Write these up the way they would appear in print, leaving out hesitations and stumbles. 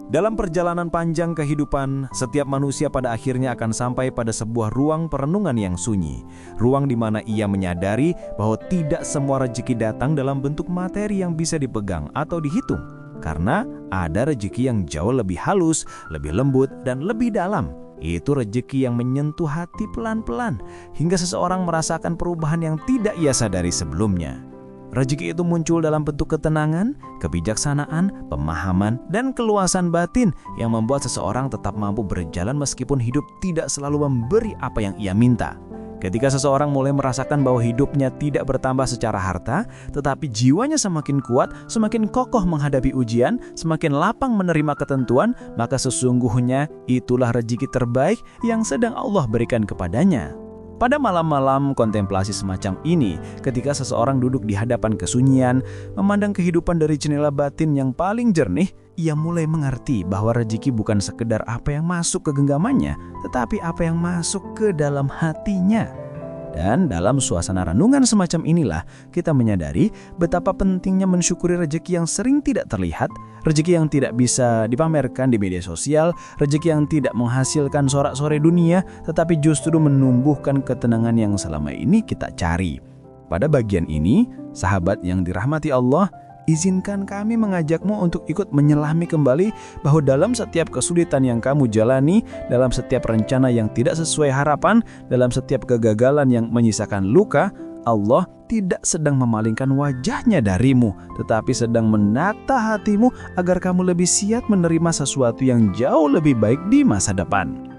Dalam perjalanan panjang kehidupan, setiap manusia pada akhirnya akan sampai pada sebuah ruang perenungan yang sunyi. Ruang di mana ia menyadari bahwa tidak semua rezeki datang dalam bentuk materi yang bisa dipegang atau dihitung. Karena ada rezeki yang jauh lebih halus, lebih lembut, dan lebih dalam. Itu rezeki yang menyentuh hati pelan-pelan, hingga seseorang merasakan perubahan yang tidak ia sadari sebelumnya. Rezeki itu muncul dalam bentuk ketenangan, kebijaksanaan, pemahaman, dan keluasan batin yang membuat seseorang tetap mampu berjalan meskipun hidup tidak selalu memberi apa yang ia minta. Ketika seseorang mulai merasakan bahwa hidupnya tidak bertambah secara harta, tetapi jiwanya semakin kuat, semakin kokoh menghadapi ujian, semakin lapang menerima ketentuan, maka sesungguhnya itulah rezeki terbaik yang sedang Allah berikan kepadanya. Pada malam-malam kontemplasi semacam ini, ketika seseorang duduk di hadapan kesunyian, memandang kehidupan dari jendela batin yang paling jernih, ia mulai mengerti bahwa rezeki bukan sekedar apa yang masuk ke genggamannya, tetapi apa yang masuk ke dalam hatinya. Dan dalam suasana renungan semacam inilah kita menyadari betapa pentingnya mensyukuri rezeki yang sering tidak terlihat, rezeki yang tidak bisa dipamerkan di media sosial, rezeki yang tidak menghasilkan sorak-sorai dunia, tetapi justru menumbuhkan ketenangan yang selama ini kita cari. Pada bagian ini, sahabat yang dirahmati Allah, izinkan kami mengajakmu untuk ikut menyelami kembali bahwa dalam setiap kesulitan yang kamu jalani, dalam setiap rencana yang tidak sesuai harapan, dalam setiap kegagalan yang menyisakan luka, Allah tidak sedang memalingkan wajahnya darimu, tetapi sedang menata hatimu agar kamu lebih siap menerima sesuatu yang jauh lebih baik di masa depan.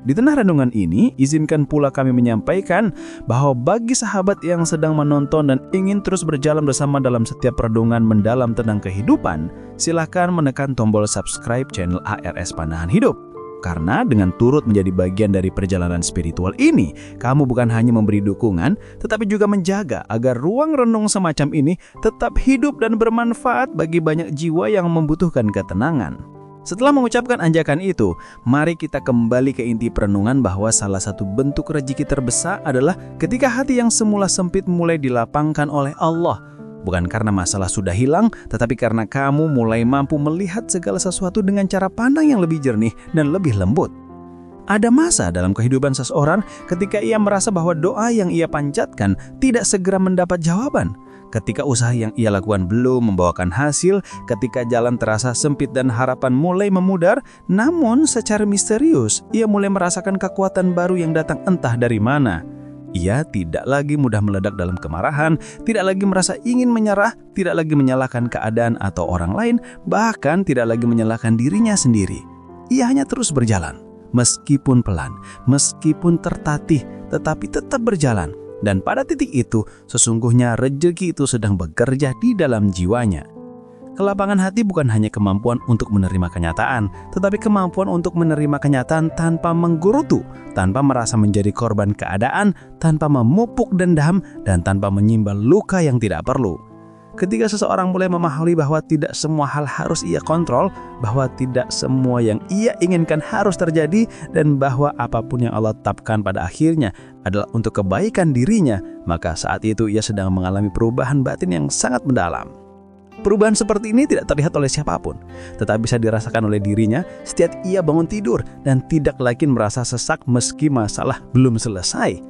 Di tengah renungan ini, izinkan pula kami menyampaikan bahwa bagi sahabat yang sedang menonton dan ingin terus berjalan bersama dalam setiap renungan mendalam tentang kehidupan, silakan menekan tombol subscribe channel ARS Pandangan Hidup. Karena dengan turut menjadi bagian dari perjalanan spiritual ini, kamu bukan hanya memberi dukungan, tetapi juga menjaga agar ruang renung semacam ini tetap hidup dan bermanfaat bagi banyak jiwa yang membutuhkan ketenangan. Setelah mengucapkan ajakan itu, mari kita kembali ke inti perenungan bahwa salah satu bentuk rezeki terbesar adalah ketika hati yang semula sempit mulai dilapangkan oleh Allah. Bukan karena masalah sudah hilang, tetapi karena kamu mulai mampu melihat segala sesuatu dengan cara pandang yang lebih jernih dan lebih lembut. Ada masa dalam kehidupan seseorang ketika ia merasa bahwa doa yang ia panjatkan tidak segera mendapat jawaban. Ketika usaha yang ia lakukan belum membawakan hasil, ketika jalan terasa sempit dan harapan mulai memudar, namun secara misterius ia mulai merasakan kekuatan baru yang datang entah dari mana. Ia tidak lagi mudah meledak dalam kemarahan, tidak lagi merasa ingin menyerah, tidak lagi menyalahkan keadaan atau orang lain, bahkan tidak lagi menyalahkan dirinya sendiri. Ia hanya terus berjalan, meskipun pelan, meskipun tertatih, tetapi tetap berjalan. Dan pada titik itu, sesungguhnya rezeki itu sedang bekerja di dalam jiwanya. Kelapangan hati bukan hanya kemampuan untuk menerima kenyataan, tetapi kemampuan untuk menerima kenyataan tanpa menggerutu, tanpa merasa menjadi korban keadaan, tanpa memupuk dendam, dan tanpa menyimpan luka yang tidak perlu. Ketika seseorang mulai memahami bahwa tidak semua hal harus ia kontrol, bahwa tidak semua yang ia inginkan harus terjadi, dan bahwa apapun yang Allah tetapkan pada akhirnya adalah untuk kebaikan dirinya, maka saat itu ia sedang mengalami perubahan batin yang sangat mendalam. Perubahan seperti ini tidak terlihat oleh siapapun, tetapi bisa dirasakan oleh dirinya setiap ia bangun tidur dan tidak lagi merasa sesak meski masalah belum selesai.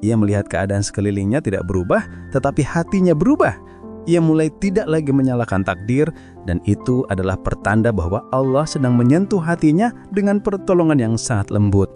Ia melihat keadaan sekelilingnya tidak berubah, tetapi hatinya berubah. Ia mulai tidak lagi menyalahkan takdir, dan itu adalah pertanda bahwa Allah sedang menyentuh hatinya dengan pertolongan yang sangat lembut.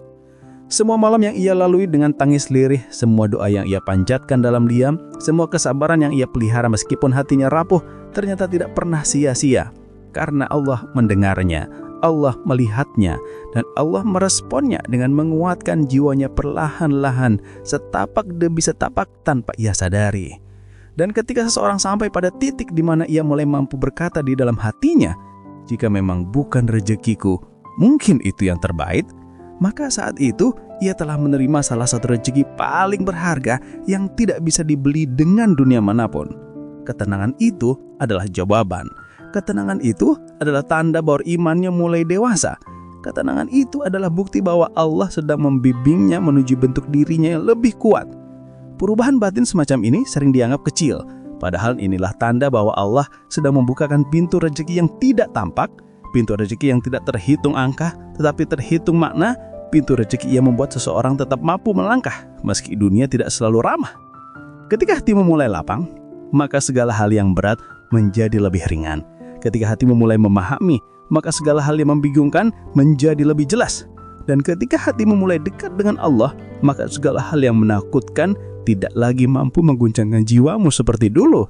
Semua malam yang ia lalui dengan tangis lirih, semua doa yang ia panjatkan dalam diam, semua kesabaran yang ia pelihara meskipun hatinya rapuh, ternyata tidak pernah sia-sia. Karena Allah mendengarnya, Allah melihatnya, dan Allah meresponnya dengan menguatkan jiwanya perlahan-lahan, setapak demi setapak tanpa ia sadari. Dan ketika seseorang sampai pada titik di mana ia mulai mampu berkata di dalam hatinya, jika memang bukan rezekiku, mungkin itu yang terbaik, maka saat itu ia telah menerima salah satu rezeki paling berharga yang tidak bisa dibeli dengan dunia manapun. Ketenangan itu adalah jawaban. Ketenangan itu adalah tanda bahwa imannya mulai dewasa. Ketenangan itu adalah bukti bahwa Allah sedang membimbingnya menuju bentuk dirinya yang lebih kuat. Perubahan batin semacam ini sering dianggap kecil, padahal inilah tanda bahwa Allah sedang membukakan pintu rezeki yang tidak tampak, pintu rezeki yang tidak terhitung angka, tetapi terhitung makna. Pintu rezeki yang membuat seseorang tetap mampu melangkah, meski dunia tidak selalu ramah. Ketika hatimu mulai lapang, maka segala hal yang berat menjadi lebih ringan. Ketika hatimu mulai memahami, maka segala hal yang membingungkan menjadi lebih jelas. Dan ketika hatimu mulai dekat dengan Allah, maka segala hal yang menakutkan tidak lagi mampu mengguncangkan jiwamu seperti dulu.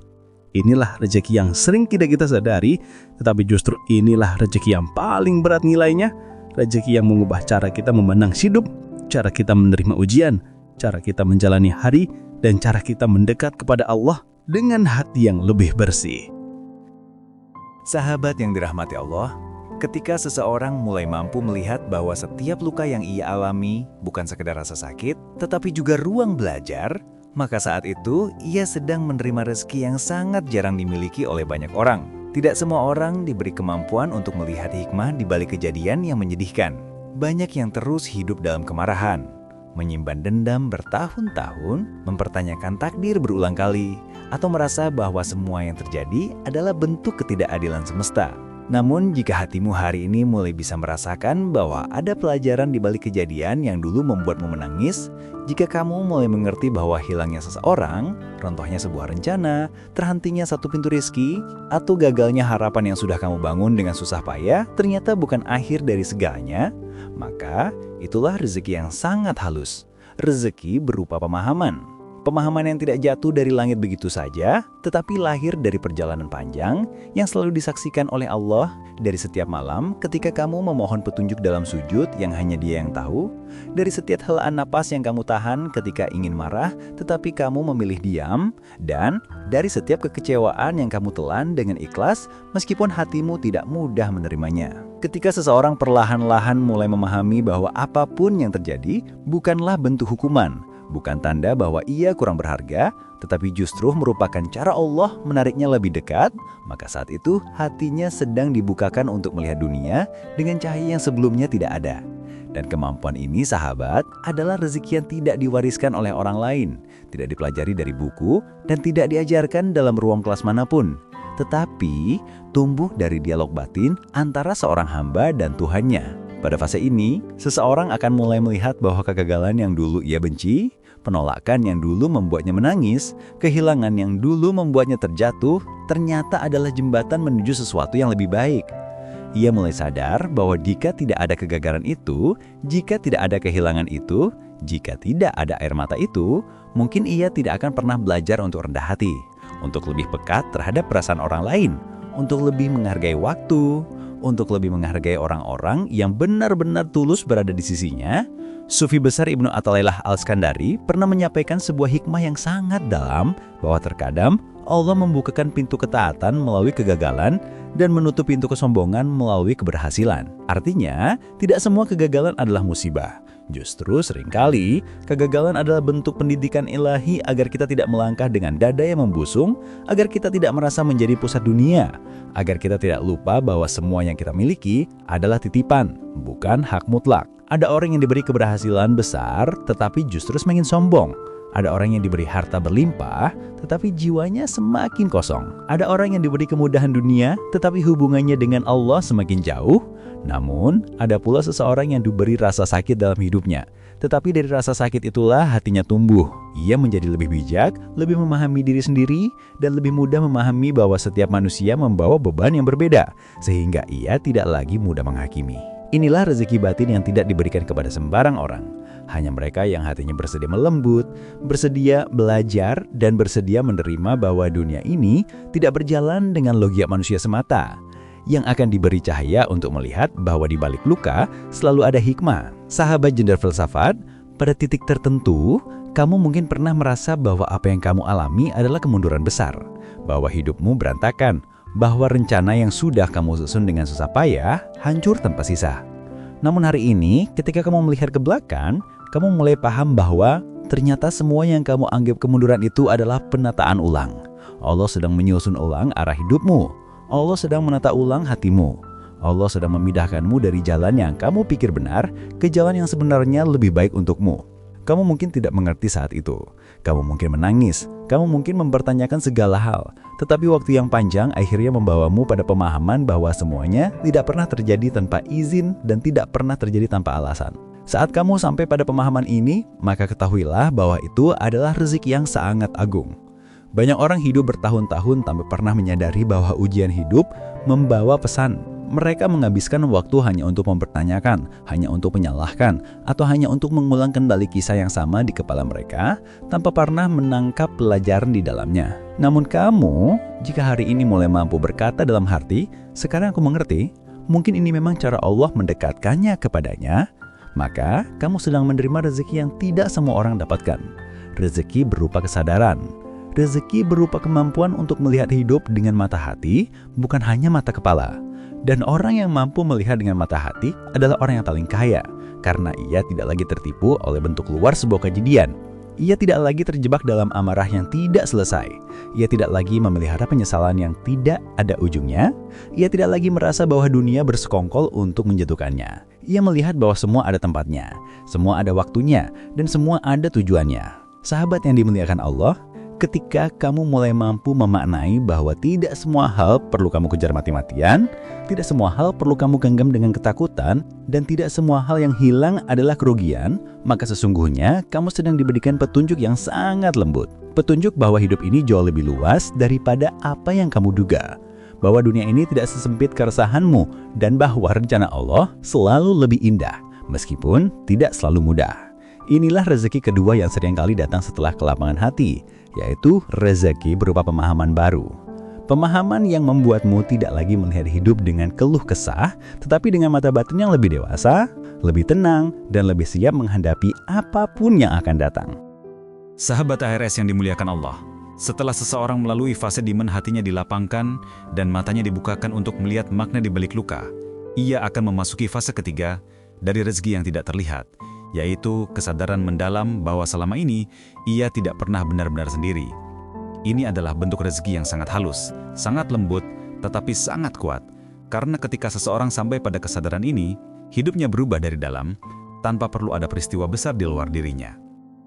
Inilah rezeki yang sering tidak kita sadari, tetapi justru inilah rezeki yang paling berat nilainya. Rezeki yang mengubah cara kita memandang hidup, cara kita menerima ujian, cara kita menjalani hari, dan cara kita mendekat kepada Allah dengan hati yang lebih bersih. Sahabat yang dirahmati Allah, ketika seseorang mulai mampu melihat bahwa setiap luka yang ia alami bukan sekedar rasa sakit, tetapi juga ruang belajar, maka saat itu ia sedang menerima rezeki yang sangat jarang dimiliki oleh banyak orang. Tidak semua orang diberi kemampuan untuk melihat hikmah di balik kejadian yang menyedihkan. Banyak yang terus hidup dalam kemarahan, menyimpan dendam bertahun-tahun, mempertanyakan takdir berulang kali, atau merasa bahwa semua yang terjadi adalah bentuk ketidakadilan semesta. Namun jika hatimu hari ini mulai bisa merasakan bahwa ada pelajaran di balik kejadian yang dulu membuatmu menangis, jika kamu mulai mengerti bahwa hilangnya seseorang, rontohnya sebuah rencana, terhentinya satu pintu rezeki, atau gagalnya harapan yang sudah kamu bangun dengan susah payah ternyata bukan akhir dari segalanya, maka itulah rezeki yang sangat halus. Rezeki berupa pemahaman. Pemahaman yang tidak jatuh dari langit begitu saja, tetapi lahir dari perjalanan panjang yang selalu disaksikan oleh Allah dari setiap malam ketika kamu memohon petunjuk dalam sujud yang hanya Dia yang tahu, dari setiap helaan napas yang kamu tahan ketika ingin marah tetapi kamu memilih diam, dan dari setiap kekecewaan yang kamu telan dengan ikhlas meskipun hatimu tidak mudah menerimanya. Ketika seseorang perlahan-lahan mulai memahami bahwa apapun yang terjadi bukanlah bentuk hukuman, bukan tanda bahwa ia kurang berharga, tetapi justru merupakan cara Allah menariknya lebih dekat, maka saat itu hatinya sedang dibukakan untuk melihat dunia dengan cahaya yang sebelumnya tidak ada. Dan kemampuan ini, sahabat, adalah rezeki yang tidak diwariskan oleh orang lain, tidak dipelajari dari buku, dan tidak diajarkan dalam ruang kelas manapun, tetapi tumbuh dari dialog batin antara seorang hamba dan Tuhannya. Pada fase ini, seseorang akan mulai melihat bahwa kegagalan yang dulu ia benci, penolakan yang dulu membuatnya menangis, kehilangan yang dulu membuatnya terjatuh, ternyata adalah jembatan menuju sesuatu yang lebih baik. Ia mulai sadar bahwa jika tidak ada kegagalan itu, jika tidak ada kehilangan itu, jika tidak ada air mata itu, mungkin ia tidak akan pernah belajar untuk rendah hati, untuk lebih pekat terhadap perasaan orang lain, untuk lebih menghargai waktu, untuk lebih menghargai orang-orang yang benar-benar tulus berada di sisinya. Sufi besar Ibnu Athaillah Al-Iskandari pernah menyampaikan sebuah hikmah yang sangat dalam, bahwa terkadang Allah membukakan pintu ketaatan melalui kegagalan dan menutup pintu kesombongan melalui keberhasilan. Artinya, tidak semua kegagalan adalah musibah. Justru seringkali, kegagalan adalah bentuk pendidikan ilahi agar kita tidak melangkah dengan dada yang membusung, agar kita tidak merasa menjadi pusat dunia, agar kita tidak lupa bahwa semua yang kita miliki adalah titipan, bukan hak mutlak. Ada orang yang diberi keberhasilan besar, tetapi justru semakin sombong. Ada orang yang diberi harta berlimpah, tetapi jiwanya semakin kosong. Ada orang yang diberi kemudahan dunia, tetapi hubungannya dengan Allah semakin jauh. Namun, ada pula seseorang yang diberi rasa sakit dalam hidupnya, tetapi dari rasa sakit itulah hatinya tumbuh. Ia menjadi lebih bijak, lebih memahami diri sendiri, dan lebih mudah memahami bahwa setiap manusia membawa beban yang berbeda, sehingga ia tidak lagi mudah menghakimi. Inilah rezeki batin yang tidak diberikan kepada sembarang orang. Hanya mereka yang hatinya bersedia melembut, bersedia belajar, dan bersedia menerima bahwa dunia ini tidak berjalan dengan logika manusia semata, yang akan diberi cahaya untuk melihat bahwa di balik luka selalu ada hikmah. Sahabat jendar filsafat, pada titik tertentu, kamu mungkin pernah merasa bahwa apa yang kamu alami adalah kemunduran besar, bahwa hidupmu berantakan, bahwa rencana yang sudah kamu susun dengan susah payah hancur tanpa sisa. Namun hari ini, ketika kamu melihat ke belakang, kamu mulai paham bahwa ternyata semua yang kamu anggap kemunduran itu adalah penataan ulang. Allah sedang menyusun ulang arah hidupmu. Allah sedang menata ulang hatimu. Allah sedang memindahkanmu dari jalan yang kamu pikir benar ke jalan yang sebenarnya lebih baik untukmu. Kamu mungkin tidak mengerti saat itu. Kamu mungkin menangis. Kamu mungkin mempertanyakan segala hal. Tetapi waktu yang panjang akhirnya membawamu pada pemahaman bahwa semuanya tidak pernah terjadi tanpa izin dan tidak pernah terjadi tanpa alasan. Saat kamu sampai pada pemahaman ini, maka ketahuilah bahwa itu adalah rezeki yang sangat agung. Banyak orang hidup bertahun-tahun tanpa pernah menyadari bahwa ujian hidup membawa pesan. Mereka menghabiskan waktu hanya untuk mempertanyakan, hanya untuk menyalahkan, atau hanya untuk mengulang kembali kisah yang sama di kepala mereka tanpa pernah menangkap pelajaran di dalamnya. Namun kamu, jika hari ini mulai mampu berkata dalam hati, sekarang aku mengerti, mungkin ini memang cara Allah mendekatkannya kepadanya, maka kamu sedang menerima rezeki yang tidak semua orang dapatkan. Rezeki berupa kesadaran. Rezeki berupa kemampuan untuk melihat hidup dengan mata hati, bukan hanya mata kepala. Dan orang yang mampu melihat dengan mata hati adalah orang yang paling kaya, karena ia tidak lagi tertipu oleh bentuk luar sebuah kejadian. Ia tidak lagi terjebak dalam amarah yang tidak selesai. Ia tidak lagi memelihara penyesalan yang tidak ada ujungnya. Ia tidak lagi merasa bahwa dunia bersekongkol untuk menjatuhkannya. Ia melihat bahwa semua ada tempatnya, semua ada waktunya, dan semua ada tujuannya. Sahabat yang dimuliakan Allah, ketika kamu mulai mampu memaknai bahwa tidak semua hal perlu kamu kejar mati-matian, tidak semua hal perlu kamu genggam dengan ketakutan, dan tidak semua hal yang hilang adalah kerugian, maka sesungguhnya kamu sedang diberikan petunjuk yang sangat lembut. Petunjuk bahwa hidup ini jauh lebih luas daripada apa yang kamu duga. Bahwa dunia ini tidak sesempit keresahanmu, dan bahwa rencana Allah selalu lebih indah, meskipun tidak selalu mudah. Inilah rezeki kedua yang seringkali datang setelah kelapangan hati, yaitu rezeki berupa pemahaman baru. Pemahaman yang membuatmu tidak lagi melihat hidup dengan keluh kesah, tetapi dengan mata batin yang lebih dewasa, lebih tenang, dan lebih siap menghadapi apapun yang akan datang. Sahabat ARS yang dimuliakan Allah, setelah seseorang melalui fase di mana hatinya dilapangkan dan matanya dibukakan untuk melihat makna di balik luka, ia akan memasuki fase ketiga dari rezeki yang tidak terlihat, yaitu kesadaran mendalam bahwa selama ini ia tidak pernah benar-benar sendiri. Ini adalah bentuk rezeki yang sangat halus, sangat lembut, tetapi sangat kuat. Karena ketika seseorang sampai pada kesadaran ini, hidupnya berubah dari dalam, tanpa perlu ada peristiwa besar di luar dirinya.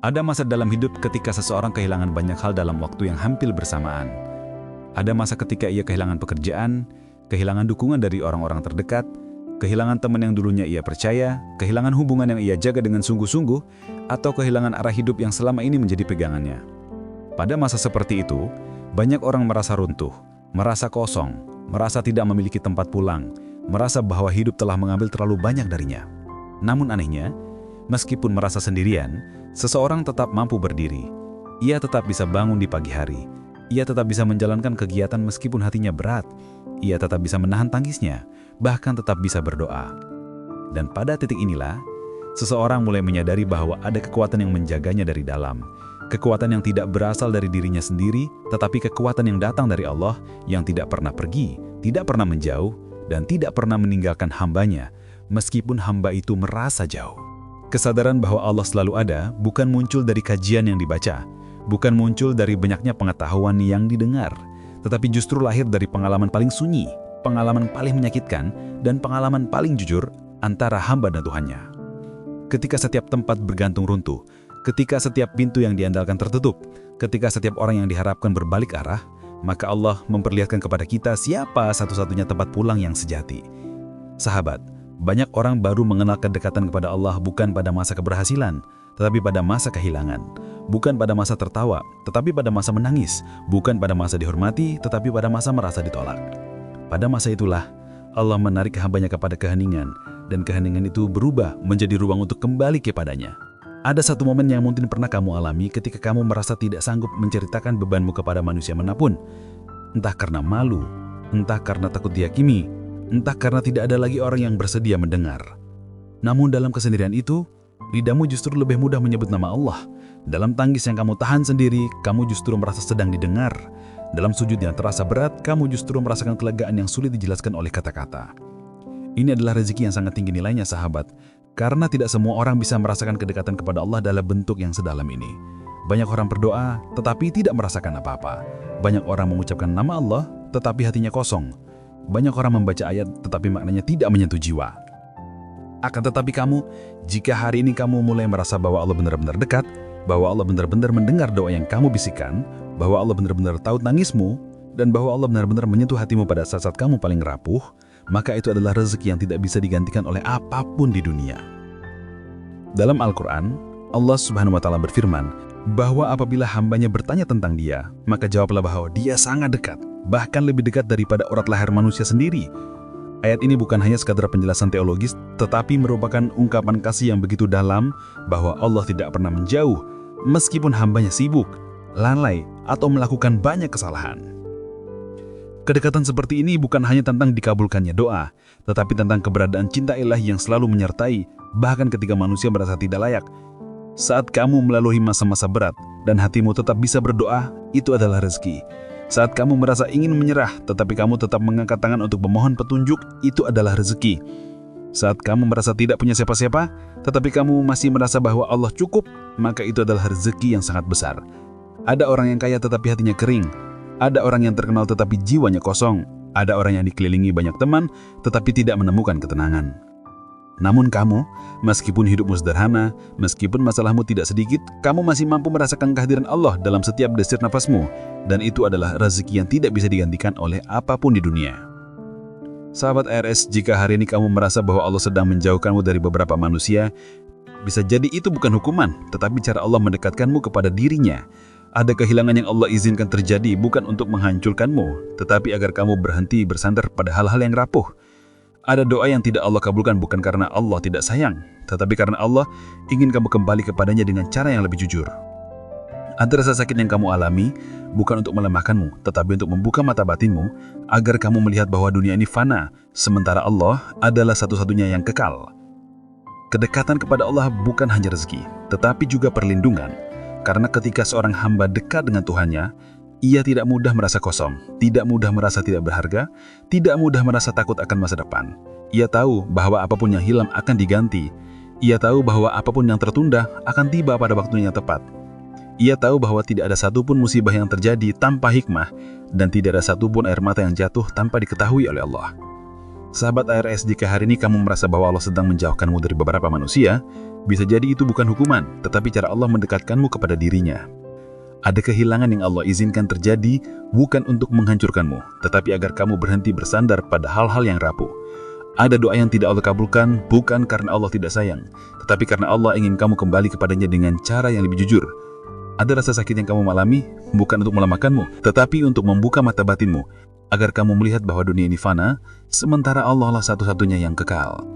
Ada masa dalam hidup ketika seseorang kehilangan banyak hal dalam waktu yang hampir bersamaan. Ada masa ketika ia kehilangan pekerjaan, kehilangan dukungan dari orang-orang terdekat, kehilangan teman yang dulunya ia percaya, kehilangan hubungan yang ia jaga dengan sungguh-sungguh, atau kehilangan arah hidup yang selama ini menjadi pegangannya. Pada masa seperti itu, banyak orang merasa runtuh, merasa kosong, merasa tidak memiliki tempat pulang, merasa bahwa hidup telah mengambil terlalu banyak darinya. Namun anehnya, meskipun merasa sendirian, seseorang tetap mampu berdiri. Ia tetap bisa bangun di pagi hari. Ia tetap bisa menjalankan kegiatan meskipun hatinya berat. Ia tetap bisa menahan tangisnya, bahkan tetap bisa berdoa. Dan pada titik inilah, seseorang mulai menyadari bahwa ada kekuatan yang menjaganya dari dalam. Kekuatan yang tidak berasal dari dirinya sendiri, tetapi kekuatan yang datang dari Allah yang tidak pernah pergi, tidak pernah menjauh, dan tidak pernah meninggalkan hambanya, meskipun hamba itu merasa jauh. Kesadaran bahwa Allah selalu ada bukan muncul dari kajian yang dibaca, bukan muncul dari banyaknya pengetahuan yang didengar, tetapi justru lahir dari pengalaman paling sunyi, pengalaman paling menyakitkan, dan pengalaman paling jujur antara hamba dan Tuhannya. Ketika setiap tempat bergantung runtuh, ketika setiap pintu yang diandalkan tertutup, ketika setiap orang yang diharapkan berbalik arah, maka Allah memperlihatkan kepada kita siapa satu-satunya tempat pulang yang sejati. Sahabat, banyak orang baru mengenal kedekatan kepada Allah bukan pada masa keberhasilan, tetapi pada masa kehilangan. Bukan pada masa tertawa, tetapi pada masa menangis. Bukan pada masa dihormati, tetapi pada masa merasa ditolak. Pada masa itulah, Allah menarik hambanya kepada keheningan, dan keheningan itu berubah menjadi ruang untuk kembali kepadanya. Ada satu momen yang mungkin pernah kamu alami ketika kamu merasa tidak sanggup menceritakan bebanmu kepada manusia manapun. Entah karena malu, entah karena takut dihakimi, entah karena tidak ada lagi orang yang bersedia mendengar. Namun dalam kesendirian itu, lidahmu justru lebih mudah menyebut nama Allah. Dalam tangis yang kamu tahan sendiri, kamu justru merasa sedang didengar. Dalam sujud yang terasa berat, kamu justru merasakan kelegaan yang sulit dijelaskan oleh kata-kata. Ini adalah rezeki yang sangat tinggi nilainya, sahabat. Karena tidak semua orang bisa merasakan kedekatan kepada Allah dalam bentuk yang sedalam ini. Banyak orang berdoa, tetapi tidak merasakan apa-apa. Banyak orang mengucapkan nama Allah, tetapi hatinya kosong. Banyak orang membaca ayat, tetapi maknanya tidak menyentuh jiwa. Akan tetapi kamu, jika hari ini kamu mulai merasa bahwa Allah benar-benar dekat, bahwa Allah benar-benar mendengar doa yang kamu bisikan, bahwa Allah benar-benar tahu tangismu, dan bahwa Allah benar-benar menyentuh hatimu pada saat-saat kamu paling rapuh, maka itu adalah rezeki yang tidak bisa digantikan oleh apapun di dunia. Dalam Al-Quran, Allah Subhanahu wa Ta'ala berfirman bahwa apabila hambanya bertanya tentang Dia, maka jawablah bahwa Dia sangat dekat, bahkan lebih dekat daripada urat leher manusia sendiri. Ayat ini bukan hanya sekadar penjelasan teologis, tetapi merupakan ungkapan kasih yang begitu dalam bahwa Allah tidak pernah menjauh, meskipun hambanya sibuk, lalai, atau melakukan banyak kesalahan. Kedekatan seperti ini bukan hanya tentang dikabulkannya doa, tetapi tentang keberadaan cinta ilahi yang selalu menyertai, bahkan ketika manusia merasa tidak layak. Saat kamu melalui masa-masa berat dan hatimu tetap bisa berdoa, itu adalah rezeki. Saat kamu merasa ingin menyerah, tetapi kamu tetap mengangkat tangan untuk memohon petunjuk, itu adalah rezeki. Saat kamu merasa tidak punya siapa-siapa, tetapi kamu masih merasa bahwa Allah cukup, maka itu adalah rezeki yang sangat besar. Ada orang yang kaya tetapi hatinya kering. Ada orang yang terkenal tetapi jiwanya kosong. Ada orang yang dikelilingi banyak teman, tetapi tidak menemukan ketenangan. Namun kamu, meskipun hidupmu sederhana, meskipun masalahmu tidak sedikit, kamu masih mampu merasakan kehadiran Allah dalam setiap desir nafasmu, dan itu adalah rezeki yang tidak bisa digantikan oleh apapun di dunia. Sahabat ARS, jika hari ini kamu merasa bahwa Allah sedang menjauhkanmu dari beberapa manusia, bisa jadi itu bukan hukuman, tetapi cara Allah mendekatkanmu kepada dirinya. Ada kehilangan yang Allah izinkan terjadi bukan untuk menghancurkanmu, tetapi agar kamu berhenti bersandar pada hal-hal yang rapuh. Ada doa yang tidak Allah kabulkan bukan karena Allah tidak sayang, tetapi karena Allah ingin kamu kembali kepadanya dengan cara yang lebih jujur. Ada rasa sakit yang kamu alami bukan untuk melemahkanmu, tetapi untuk membuka mata batinmu agar kamu melihat bahwa dunia ini fana, sementara Allah adalah satu-satunya yang kekal. Kedekatan kepada Allah bukan hanya rezeki, tetapi juga perlindungan. Karena ketika seorang hamba dekat dengan Tuhannya, ia tidak mudah merasa kosong, tidak mudah merasa tidak berharga, tidak mudah merasa takut akan masa depan. Ia tahu bahwa apapun yang hilang akan diganti. Ia tahu bahwa apapun yang tertunda akan tiba pada waktunya yang tepat. Ia tahu bahwa tidak ada satupun musibah yang terjadi tanpa hikmah, dan tidak ada satupun air mata yang jatuh tanpa diketahui oleh Allah. Sahabat ARS, jika hari ini kamu merasa bahwa Allah sedang menjauhkanmu dari beberapa manusia, bisa jadi itu bukan hukuman, tetapi cara Allah mendekatkanmu kepada dirinya. Ada kehilangan yang Allah izinkan terjadi bukan untuk menghancurkanmu, tetapi agar kamu berhenti bersandar pada hal-hal yang rapuh. Ada doa yang tidak Allah kabulkan bukan karena Allah tidak sayang, tetapi karena Allah ingin kamu kembali kepadanya dengan cara yang lebih jujur. Ada rasa sakit yang kamu alami bukan untuk melemahkanmu, tetapi untuk membuka mata batinmu, agar kamu melihat bahwa dunia ini fana, sementara Allah lah satu-satunya yang kekal.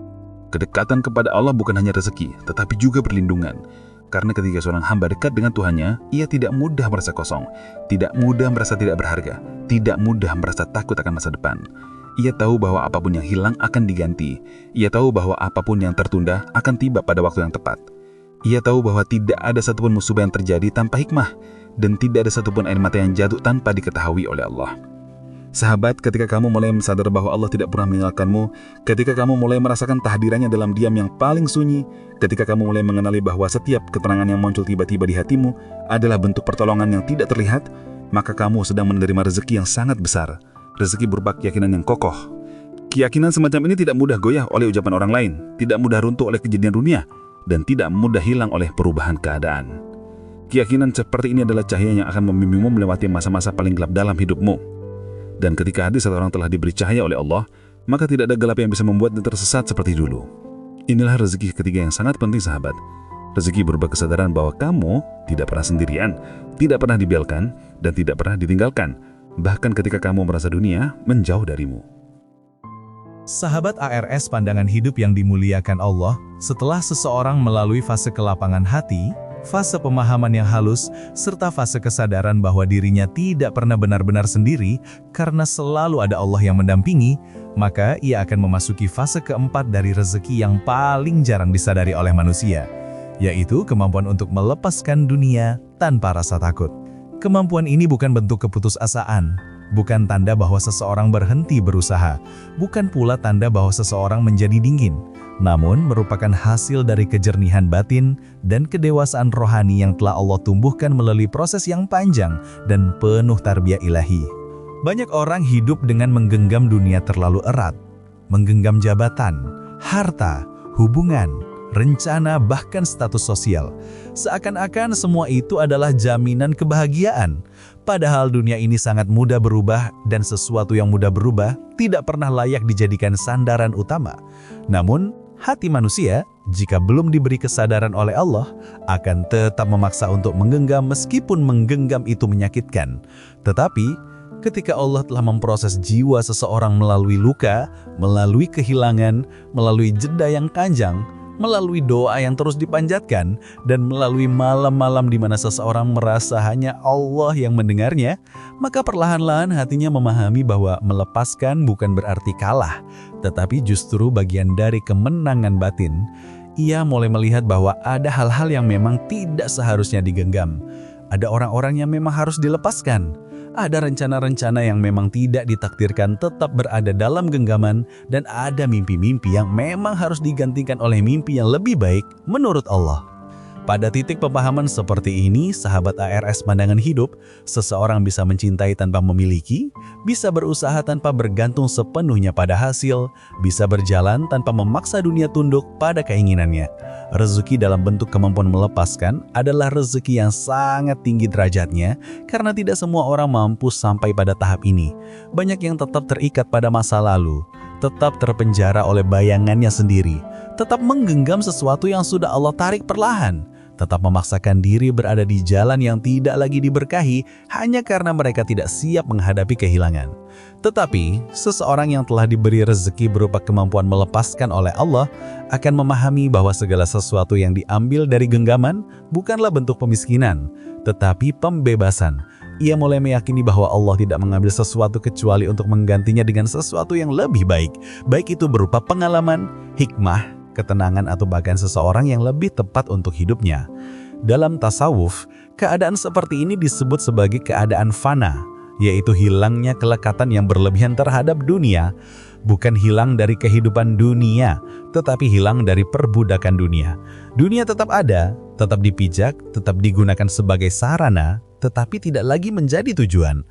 Kedekatan kepada Allah bukan hanya rezeki, tetapi juga perlindungan. Karena ketika seorang hamba dekat dengan Tuhannya, ia tidak mudah merasa kosong, tidak mudah merasa tidak berharga, tidak mudah merasa takut akan masa depan. Ia tahu bahwa apapun yang hilang akan diganti. Ia tahu bahwa apapun yang tertunda akan tiba pada waktu yang tepat. Ia tahu bahwa tidak ada satupun musibah yang terjadi tanpa hikmah, dan tidak ada satupun air mata yang jatuh tanpa diketahui oleh Allah. Sahabat, ketika kamu mulai sadar bahwa Allah tidak pernah meninggalkanmu, ketika kamu mulai merasakan kehadirannya dalam diam yang paling sunyi, ketika kamu mulai mengenali bahwa setiap keterangan yang muncul tiba-tiba di hatimu adalah bentuk pertolongan yang tidak terlihat, maka kamu sedang menerima rezeki yang sangat besar, rezeki berupa keyakinan yang kokoh. Keyakinan semacam ini tidak mudah goyah oleh ucapan orang lain, tidak mudah runtuh oleh kejadian dunia, dan tidak mudah hilang oleh perubahan keadaan. Keyakinan seperti ini adalah cahaya yang akan membimbingmu melewati masa-masa paling gelap dalam hidupmu. Dan ketika hati seseorang telah diberi cahaya oleh Allah, maka tidak ada gelap yang bisa membuatnya tersesat seperti dulu. Inilah rezeki ketiga yang sangat penting, sahabat. Rezeki berupa kesadaran bahwa kamu tidak pernah sendirian, tidak pernah dibiarkan, dan tidak pernah ditinggalkan, bahkan ketika kamu merasa dunia menjauh darimu. Sahabat ARS, pandangan hidup yang dimuliakan Allah, setelah seseorang melalui fase kelapangan hati, fase pemahaman yang halus, serta fase kesadaran bahwa dirinya tidak pernah benar-benar sendiri karena selalu ada Allah yang mendampingi, maka ia akan memasuki fase keempat dari rezeki yang paling jarang disadari oleh manusia, yaitu kemampuan untuk melepaskan dunia tanpa rasa takut. Kemampuan ini bukan bentuk keputusasaan, bukan tanda bahwa seseorang berhenti berusaha, bukan pula tanda bahwa seseorang menjadi dingin, namun merupakan hasil dari kejernihan batin dan kedewasaan rohani yang telah Allah tumbuhkan melalui proses yang panjang dan penuh tarbiyah ilahi. Banyak orang hidup dengan menggenggam dunia terlalu erat, menggenggam jabatan, harta, hubungan, rencana, bahkan status sosial. Seakan-akan semua itu adalah jaminan kebahagiaan. Padahal dunia ini sangat mudah berubah dan sesuatu yang mudah berubah tidak pernah layak dijadikan sandaran utama. Namun, hati manusia, jika belum diberi kesadaran oleh Allah, akan tetap memaksa untuk menggenggam meskipun menggenggam itu menyakitkan. Tetapi, ketika Allah telah memproses jiwa seseorang melalui luka, melalui kehilangan, melalui jeda yang panjang, melalui doa yang terus dipanjatkan, dan melalui malam-malam di mana seseorang merasa hanya Allah yang mendengarnya, maka perlahan-lahan hatinya memahami bahwa melepaskan bukan berarti kalah, tetapi justru bagian dari kemenangan batin. Ia mulai melihat bahwa ada hal-hal yang memang tidak seharusnya digenggam. Ada orang-orang yang memang harus dilepaskan. Ada rencana-rencana yang memang tidak ditakdirkan tetap berada dalam genggaman, dan ada mimpi-mimpi yang memang harus digantikan oleh mimpi yang lebih baik menurut Allah. Pada titik pemahaman seperti ini, sahabat ARS Pandangan Hidup, seseorang bisa mencintai tanpa memiliki, bisa berusaha tanpa bergantung sepenuhnya pada hasil, bisa berjalan tanpa memaksa dunia tunduk pada keinginannya. Rezeki dalam bentuk kemampuan melepaskan adalah rezeki yang sangat tinggi derajatnya, karena tidak semua orang mampu sampai pada tahap ini. Banyak yang tetap terikat pada masa lalu, tetap terpenjara oleh bayangannya sendiri, tetap menggenggam sesuatu yang sudah Allah tarik perlahan, tetap memaksakan diri berada di jalan yang tidak lagi diberkahi hanya karena mereka tidak siap menghadapi kehilangan. Tetapi, seseorang yang telah diberi rezeki berupa kemampuan melepaskan oleh Allah akan memahami bahwa segala sesuatu yang diambil dari genggaman bukanlah bentuk pemiskinan, tetapi pembebasan. Ia mulai meyakini bahwa Allah tidak mengambil sesuatu kecuali untuk menggantinya dengan sesuatu yang lebih baik, baik itu berupa pengalaman, hikmah, ketenangan, atau bahkan seseorang yang lebih tepat untuk hidupnya. Dalam tasawuf, keadaan seperti ini disebut sebagai keadaan fana, yaitu hilangnya kelekatan yang berlebihan terhadap dunia. Bukan hilang dari kehidupan dunia, tetapi hilang dari perbudakan dunia. Dunia tetap ada, tetap dipijak, tetap digunakan sebagai sarana, tetapi tidak lagi menjadi tujuan.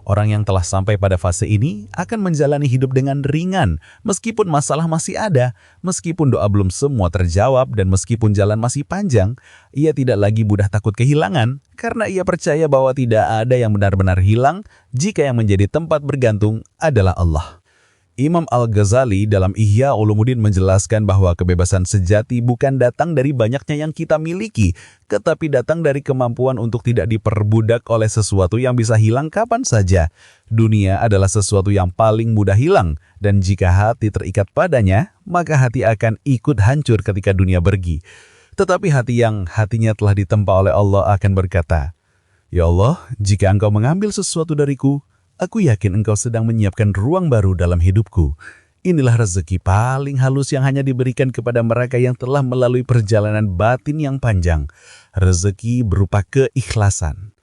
Orang yang telah sampai pada fase ini akan menjalani hidup dengan ringan, meskipun masalah masih ada, meskipun doa belum semua terjawab, dan meskipun jalan masih panjang. Ia tidak lagi mudah takut kehilangan, karena ia percaya bahwa tidak ada yang benar-benar hilang jika yang menjadi tempat bergantung adalah Allah. Imam Al-Ghazali dalam Ihya Ulumuddin menjelaskan bahwa kebebasan sejati bukan datang dari banyaknya yang kita miliki, tetapi datang dari kemampuan untuk tidak diperbudak oleh sesuatu yang bisa hilang kapan saja. Dunia adalah sesuatu yang paling mudah hilang, dan jika hati terikat padanya, maka hati akan ikut hancur ketika dunia pergi. Tetapi hati yang hatinya telah ditempa oleh Allah akan berkata, "Ya Allah, jika Engkau mengambil sesuatu dariku, aku yakin Engkau sedang menyiapkan ruang baru dalam hidupku. Inilah rezeki paling halus yang hanya diberikan kepada mereka yang telah melalui perjalanan batin yang panjang. Rezeki berupa keikhlasan.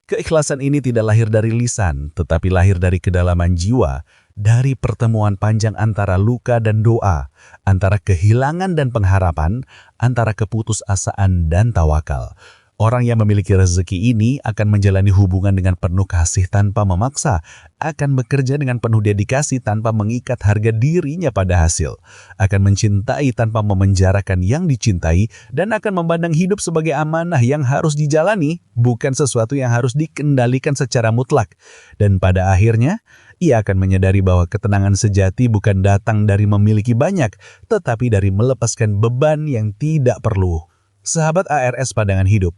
Keikhlasan ini tidak lahir dari lisan, tetapi lahir dari kedalaman jiwa, dari pertemuan panjang antara luka dan doa, antara kehilangan dan pengharapan, antara keputusasaan dan tawakal. Orang yang memiliki rezeki ini akan menjalani hubungan dengan penuh kasih tanpa memaksa, akan bekerja dengan penuh dedikasi tanpa mengikat harga dirinya pada hasil, akan mencintai tanpa memenjarakan yang dicintai, dan akan memandang hidup sebagai amanah yang harus dijalani, bukan sesuatu yang harus dikendalikan secara mutlak. Dan pada akhirnya, ia akan menyadari bahwa ketenangan sejati bukan datang dari memiliki banyak, tetapi dari melepaskan beban yang tidak perlu. Sahabat ARS Pandangan Hidup,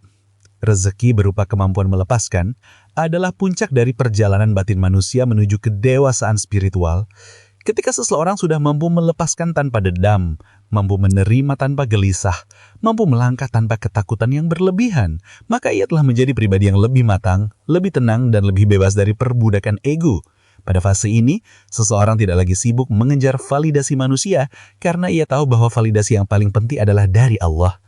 rezeki berupa kemampuan melepaskan adalah puncak dari perjalanan batin manusia menuju kedewasaan spiritual. Ketika seseorang sudah mampu melepaskan tanpa dendam, mampu menerima tanpa gelisah, mampu melangkah tanpa ketakutan yang berlebihan, maka ia telah menjadi pribadi yang lebih matang, lebih tenang, dan lebih bebas dari perbudakan ego. Pada fase ini, seseorang tidak lagi sibuk mengejar validasi manusia karena ia tahu bahwa validasi yang paling penting adalah dari Allah.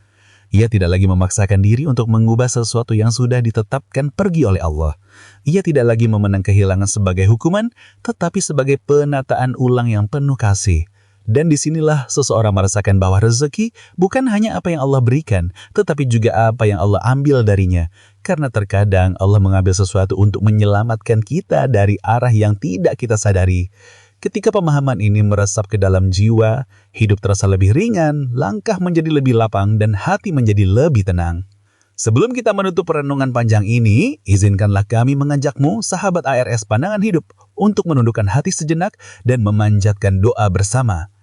Ia tidak lagi memaksakan diri untuk mengubah sesuatu yang sudah ditetapkan pergi oleh Allah. Ia tidak lagi memenang kehilangan sebagai hukuman, tetapi sebagai penataan ulang yang penuh kasih. Dan disinilah seseorang merasakan bahwa rezeki bukan hanya apa yang Allah berikan, tetapi juga apa yang Allah ambil darinya. Karena terkadang Allah mengambil sesuatu untuk menyelamatkan kita dari arah yang tidak kita sadari. Ketika pemahaman ini meresap ke dalam jiwa, hidup terasa lebih ringan, langkah menjadi lebih lapang, dan hati menjadi lebih tenang. Sebelum kita menutup renungan panjang ini, izinkanlah kami mengajakmu, sahabat ARS Pandangan Hidup, untuk menundukkan hati sejenak dan memanjatkan doa bersama.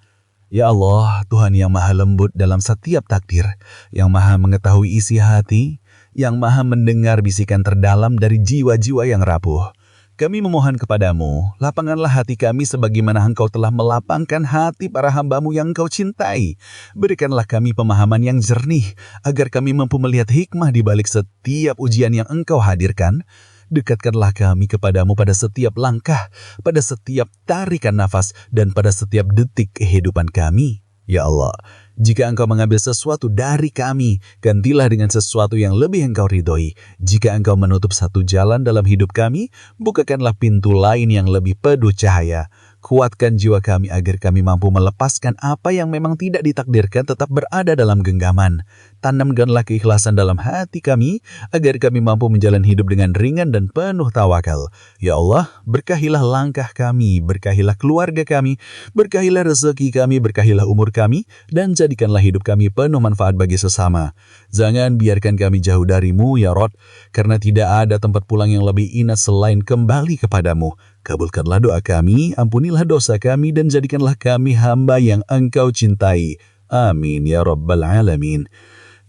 Ya Allah, Tuhan yang maha lembut dalam setiap takdir, yang maha mengetahui isi hati, yang maha mendengar bisikan terdalam dari jiwa-jiwa yang rapuh. Kami memohon kepadamu, lapangkanlah hati kami sebagaimana Engkau telah melapangkan hati para hamba-Mu yang Engkau cintai. Berikanlah kami pemahaman yang jernih, agar kami mampu melihat hikmah di balik setiap ujian yang Engkau hadirkan. Dekatkanlah kami kepadamu pada setiap langkah, pada setiap tarikan nafas, dan pada setiap detik kehidupan kami. Ya Allah, jika Engkau mengambil sesuatu dari kami, gantilah dengan sesuatu yang lebih Engkau ridhoi. Jika Engkau menutup satu jalan dalam hidup kami, bukakanlah pintu lain yang lebih penuh cahaya. Kuatkan jiwa kami agar kami mampu melepaskan apa yang memang tidak ditakdirkan tetap berada dalam genggaman. Tanamkanlah keikhlasan dalam hati kami, agar kami mampu menjalani hidup dengan ringan dan penuh tawakal. Ya Allah, berkahilah langkah kami, berkahilah keluarga kami, berkahilah rezeki kami, berkahilah umur kami, dan jadikanlah hidup kami penuh manfaat bagi sesama. Jangan biarkan kami jauh dari-Mu, ya Rod, karena tidak ada tempat pulang yang lebih indah selain kembali kepadamu. Kabulkanlah doa kami, ampunilah dosa kami, dan jadikanlah kami hamba yang Engkau cintai. Amin ya Rabbal Alamin.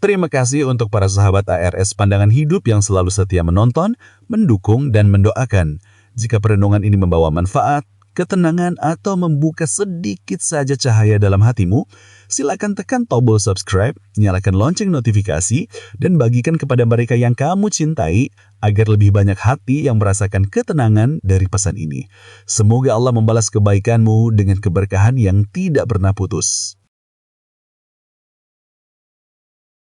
Terima kasih untuk para sahabat ARS Pandangan Hidup yang selalu setia menonton, mendukung, dan mendoakan. Jika perenungan ini membawa manfaat, ketenangan, atau membuka sedikit saja cahaya dalam hatimu, silakan tekan tombol subscribe, nyalakan lonceng notifikasi, dan bagikan kepada mereka yang kamu cintai, agar lebih banyak hati yang merasakan ketenangan dari pesan ini. Semoga Allah membalas kebaikanmu dengan keberkahan yang tidak pernah putus.